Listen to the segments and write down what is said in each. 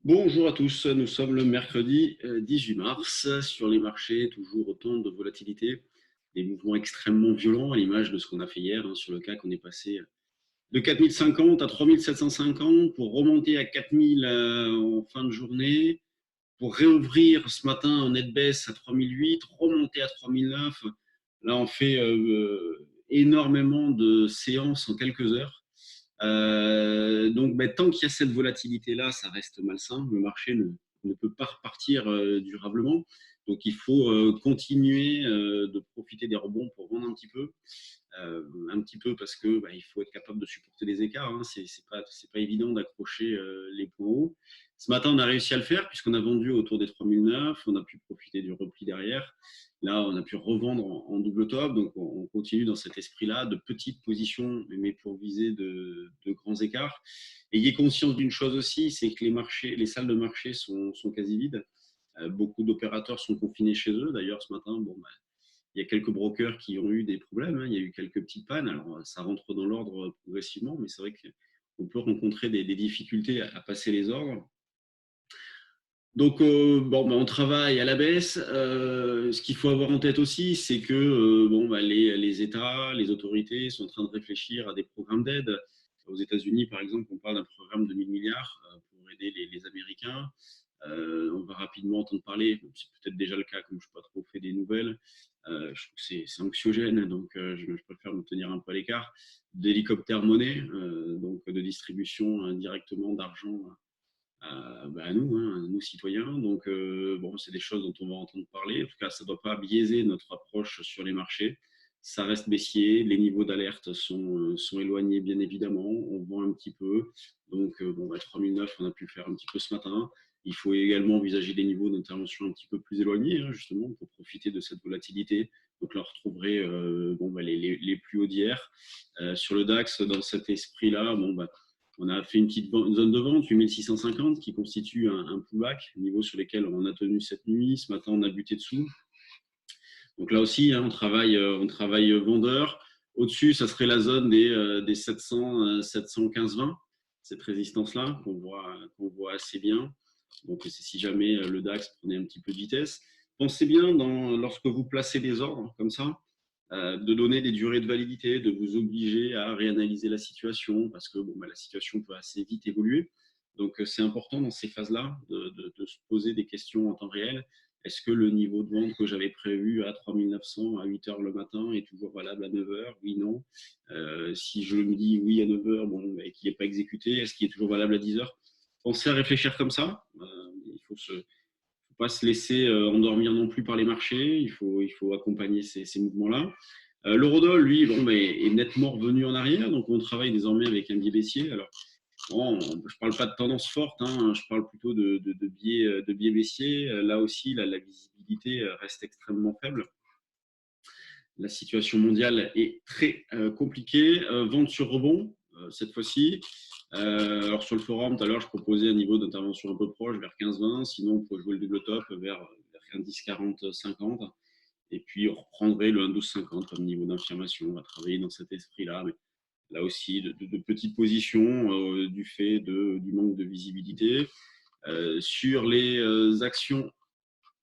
Bonjour à tous, nous sommes le mercredi 18 mars sur les marchés, toujours autant de volatilité, des mouvements extrêmement violents à l'image de ce qu'on a fait hier sur le CAC. On est passé de 4050 à 3750 pour remonter à 4000 en fin de journée, pour réouvrir ce matin en nette baisse à 3008, remonter à 3009. Là, on fait énormément de séances en quelques heures. Donc, tant qu'il y a cette volatilité-là, ça reste malsain. Le marché ne peut pas repartir durablement. Donc, il faut continuer de profiter des rebonds pour vendre un petit peu parce que il faut être capable de supporter les écarts. C'est pas évident d'accrocher les points hauts. Ce matin, on a réussi à le faire puisqu'on a vendu autour des 3009. On a pu profiter du repli derrière. Là, on a pu revendre en double top. Donc, on continue dans cet esprit-là de petites positions, mais pour viser de grands écarts. Ayez conscience d'une chose aussi, c'est que les salles de marché sont quasi vides. Beaucoup d'opérateurs sont confinés chez eux. D'ailleurs, ce matin, il y a quelques brokers qui ont eu des problèmes. Il y a eu quelques petites pannes. Alors, ça rentre dans l'ordre progressivement, mais c'est vrai qu'on peut rencontrer des difficultés à passer les ordres. Donc, on travaille à la baisse. Ce qu'il faut avoir en tête aussi, c'est que les États, les autorités sont en train de réfléchir à des programmes d'aide. Aux États-Unis, par exemple, on parle d'un programme de 1000 milliards pour aider les Américains. On va rapidement entendre parler, c'est peut-être déjà le cas, comme je n'ai pas trop fait des nouvelles. Je trouve que c'est anxiogène, donc je préfère me tenir un peu à l'écart. D'hélicoptères monnaie, donc de distribution directement d'argent à nous citoyens. Donc, c'est des choses dont on va entendre parler. En tout cas, ça ne doit pas biaiser notre approche sur les marchés. Ça reste baissier. Les niveaux d'alerte sont éloignés, bien évidemment. On vend un petit peu. Donc, 3009, on a pu faire un petit peu ce matin. Il faut également envisager des niveaux d'intervention un petit peu plus éloignés, justement, pour profiter de cette volatilité. Donc là, on retrouverait les plus hauts d'hier. Sur le DAX, dans cet esprit-là, on a fait une petite zone de vente, 8650, qui constitue un pullback, niveau sur lesquels on a tenu cette nuit. Ce matin, on a buté dessous. Donc là aussi, on travaille vendeur. Au-dessus, ça serait la zone des 700, 715, 20, cette résistance-là qu'on voit assez bien. Donc, c'est si jamais le DAX prenait un petit peu de vitesse. Pensez bien, lorsque vous placez des ordres comme ça, de donner des durées de validité, de vous obliger à réanalyser la situation, parce que la situation peut assez vite évoluer. Donc, c'est important dans ces phases-là de se poser des questions en temps réel. Est-ce que le niveau de vente que j'avais prévu à 3900 à 8 heures le matin est toujours valable à 9 heures? Oui, non. Si je me dis oui à 9 heures, et qu'il n'est pas exécuté, est-ce qu'il est toujours valable à 10 heures? Pensez à réfléchir comme ça. Il faut pas se laisser endormir non plus par les marchés. Il faut accompagner ces mouvements-là. L'eurodoll, lui, est nettement revenu en arrière. Donc, on travaille désormais avec un biais baissier. Alors, bon, je ne parle pas de tendance forte, je parle plutôt de biais baissier. Là aussi, la visibilité reste extrêmement faible. La situation mondiale est très compliquée. Vente sur rebond, cette fois-ci. Alors, sur le forum, tout à l'heure, je proposais un niveau d'intervention un peu proche, vers 15-20. Sinon, on peut jouer le double top vers 10-40-50. Et puis, on reprendrait le 1,1250 comme niveau d'infirmation. On va travailler dans cet esprit-là. Mais là aussi, de petites positions du fait du manque de visibilité. Sur les actions,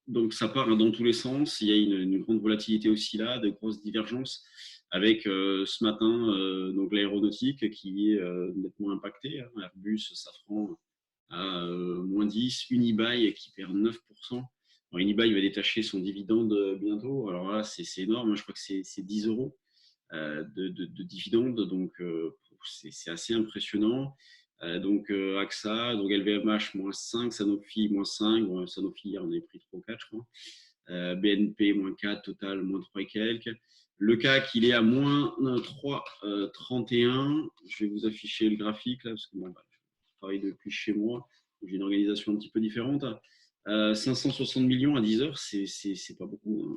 donc ça part dans tous les sens. Il y a une grande volatilité aussi là, de grosses divergences avec ce matin donc l'aéronautique qui est nettement impactée. Airbus, Safran à moins 10, Unibail qui perd 9%. Alors, Unibail va détacher son dividende bientôt. Alors là, c'est énorme. Je crois que c'est 10 euros de dividendes. Donc, c'est assez impressionnant. AXA, donc LVMH moins 5, Sanofi moins 5. Bon, Sanofi, hier, on avait pris 3 ou 4, je crois. BNP moins 4, Total moins 3 et quelques. Le CAC, il est à moins 3,31. Je vais vous afficher le graphique là, parce que je travaille depuis chez moi. J'ai une organisation un petit peu différente. 560 millions à 10 heures, c'est pas beaucoup.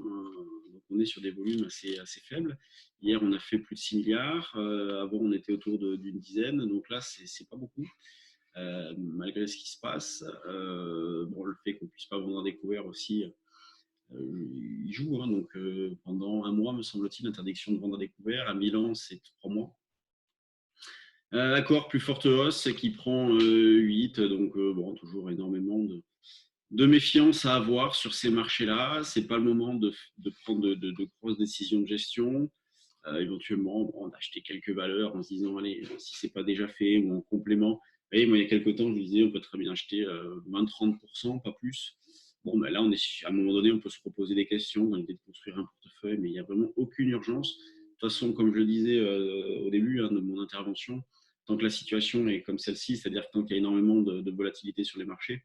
Donc on est sur des volumes assez faibles. Hier, on a fait plus de 6 milliards. Avant, on était autour d'une dizaine. Donc là, c'est pas beaucoup. Malgré ce qui se passe. Le fait qu'on puisse pas vendre à découvert aussi, il joue. Donc pendant un mois, me semble-t-il, l'interdiction de vendre à découvert. À Milan, c'est 3 mois. Accord, plus forte hausse qui prend 8. Donc bon, toujours énormément de méfiance à avoir sur ces marchés-là. Ce n'est pas le moment de prendre de grosses décisions de gestion. Éventuellement, bon, d'acheter quelques valeurs en se disant, allez, si ce n'est pas déjà fait ou en complément. Vous voyez, moi, il y a quelques temps, je vous disais, on peut très bien acheter 20-30%, pas plus. Bon, ben là, à un moment donné, on peut se proposer des questions dans l'idée de construire un portefeuille, mais il n'y a vraiment aucune urgence. De toute façon, comme je le disais au début de mon intervention, tant que la situation est comme celle-ci, c'est-à-dire tant qu'il y a énormément de volatilité sur les marchés,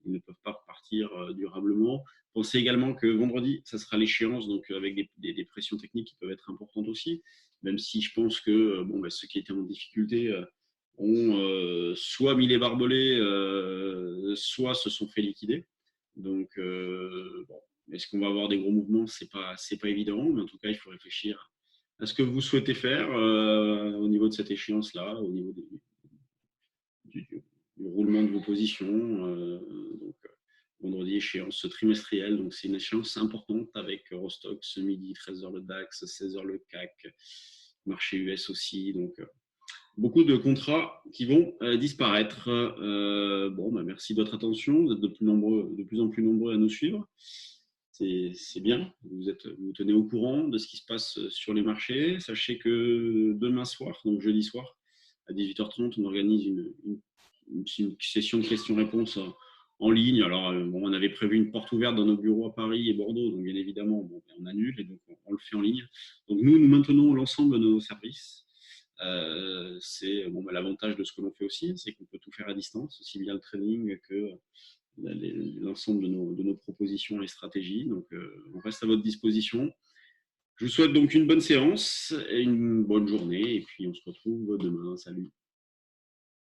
ils ne peuvent pas repartir durablement. Pensez également que vendredi, ça sera l'échéance, donc avec des pressions techniques qui peuvent être importantes aussi, même si je pense que bon, bah, ceux qui étaient en difficulté ont soit mis les barbelés, soit se sont fait liquider. Donc, bon, est-ce qu'on va avoir des gros mouvements? C'est pas évident, mais en tout cas, il faut réfléchir à ce que vous souhaitez faire au niveau de cette échéance-là, au niveau du roulement de vos positions. Donc, vendredi, échéance trimestrielle. Donc, c'est une échéance importante avec Eurostock ce midi, 13h le DAX, 16h le CAC, marché US aussi. Donc, beaucoup de contrats qui vont disparaître. Bon, bah, merci de votre attention. Vous êtes de plus en plus nombreux à nous suivre. C'est bien. Vous tenez au courant de ce qui se passe sur les marchés. Sachez que demain soir, donc jeudi soir, à 18h30, on organise une session de questions-réponses en ligne. Alors, bon, on avait prévu une porte ouverte dans nos bureaux à Paris et Bordeaux, donc bien évidemment, bon, on annule et donc on le fait en ligne. Donc, nous maintenons l'ensemble de nos services. C'est bon, bah, l'avantage de ce que l'on fait aussi, c'est qu'on peut tout faire à distance, aussi bien le trading que l'ensemble de nos propositions et stratégies. Donc, on reste à votre disposition. Je vous souhaite donc une bonne séance et une bonne journée. Et puis, on se retrouve demain. Salut.